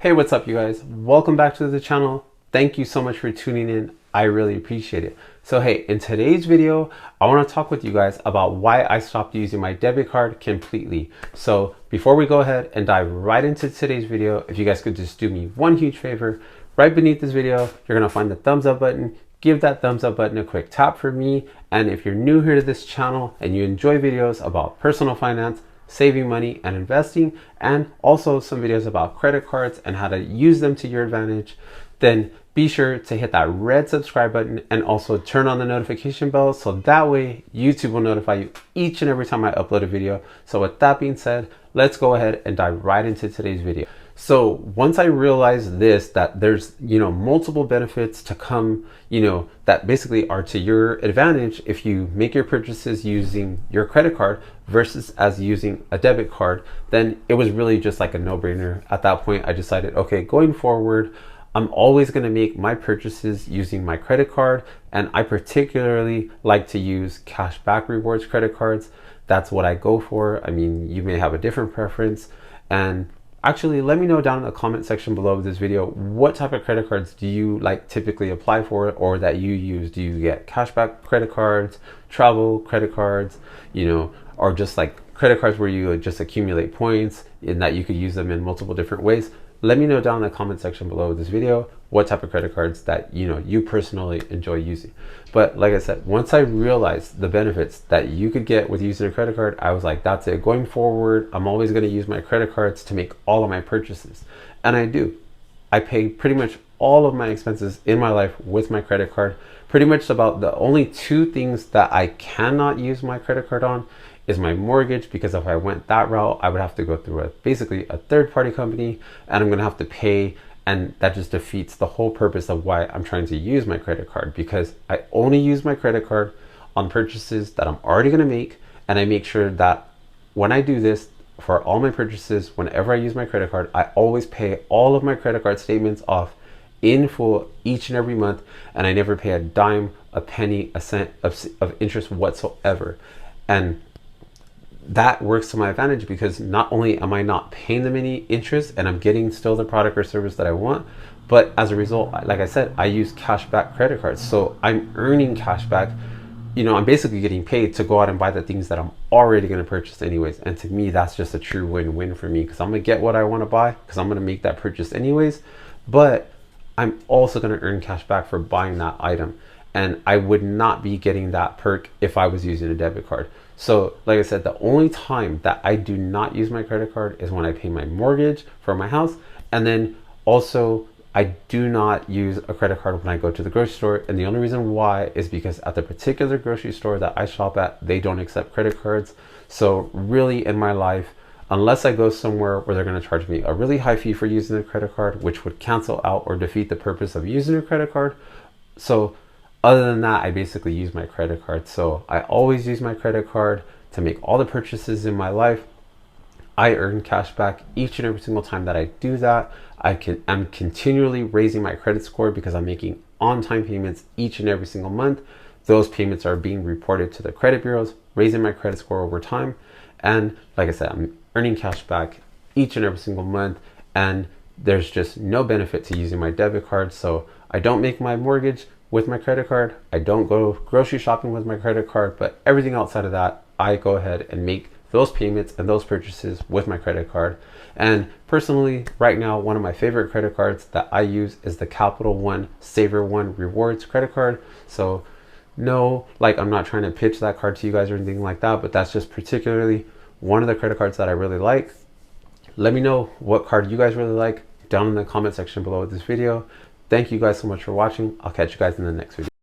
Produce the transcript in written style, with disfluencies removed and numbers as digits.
Hey, what's up, you guys? Welcome back to the channel. Thank you so much for tuning in. I really appreciate it. So hey, in today's video, I want to talk with you guys about why I stopped using my debit card completely. So before we go ahead and dive right into today's video, if you guys could just do me one huge favor, right beneath this video, you're going to find the thumbs up button. Give that thumbs up button a quick tap for me. And if you're new here to this channel and you enjoy videos about personal finance, saving money and investing, and also some videos about credit cards and how to use them to your advantage, then be sure to hit that red subscribe button and also turn on the notification bell so that way YouTube will notify you each and every time I upload a video. So with that being said, let's go ahead and dive right into today's video. So once I realized this, that there's, multiple benefits to come, that basically are to your advantage if you make your purchases using your credit card versus as using a debit card, then it was really just like a no-brainer. At that point, I decided, okay, going forward, I'm always going to make my purchases using my credit card. And I particularly like to use cashback rewards credit cards. That's what I go for. I mean, you may have a different preference. And actually, let me know down in the comment section below this video, what type of credit cards do you typically apply for or that you use? Do you get cashback credit cards, travel credit cards, or just like credit cards where you just accumulate points and that you could use them in multiple different ways? Let me know down in the comment section below this video what type of credit cards that you personally enjoy using. But like I said, once I realized the benefits that you could get with using a credit card, I was like, that's it. Going forward, I'm always going to use my credit cards to make all of my purchases. And I do. I pay pretty much all of my expenses in my life with my credit card. Pretty much about the only two things that I cannot use my credit card on is my mortgage, because if I went that route, I would have to go through basically a third-party company, and I'm going to have to pay, and that just defeats the whole purpose of why I'm trying to use my credit card, because I only use my credit card on purchases that I'm already going to make, and I make sure that when I do this for all my purchases, whenever I use my credit card, I always pay all of my credit card statements off in full each and every month, and I never pay a dime, a penny, a cent of interest whatsoever. And that works to my advantage, because not only am I not paying them any interest and I'm getting still the product or service that I want, but as a result, like I said, I use cashback credit cards. So I'm earning cashback. I'm basically getting paid to go out and buy the things that I'm already going to purchase anyways. And to me, that's just a true win-win for me, because I'm going to get what I want to buy because I'm going to make that purchase anyways. But I'm also going to earn cash back for buying that item. And I would not be getting that perk if I was using a debit card. So like I said, the only time that I do not use my credit card is when I pay my mortgage for my house. And then also I do not use a credit card when I go to the grocery store. And the only reason why is because at the particular grocery store that I shop at, they don't accept credit cards. So really in my life, unless I go somewhere where they're going to charge me a really high fee for using a credit card, which would cancel out or defeat the purpose of using a credit card. So other than that, I basically use my credit card. So I always use my credit card to make all the purchases in my life. I earn cash back each and every single time that I do that. I'm continually raising my credit score because I'm making on-time payments each and every single month. Those payments are being reported to the credit bureaus, raising my credit score over time. And like I said, I'm earning cash back each and every single month. And there's just no benefit to using my debit card. So I don't make my mortgage with my credit card. I don't go grocery shopping with my credit card, but everything outside of that, I go ahead and make those payments and those purchases with my credit card. And personally, right now, one of my favorite credit cards that I use is the Capital One Saver One Rewards credit card. So no, I'm not trying to pitch that card to you guys or anything like that, but that's just particularly one of the credit cards that I really like. Let me know what card you guys really like down in the comment section below this video. Thank you guys so much for watching. I'll catch you guys in the next video.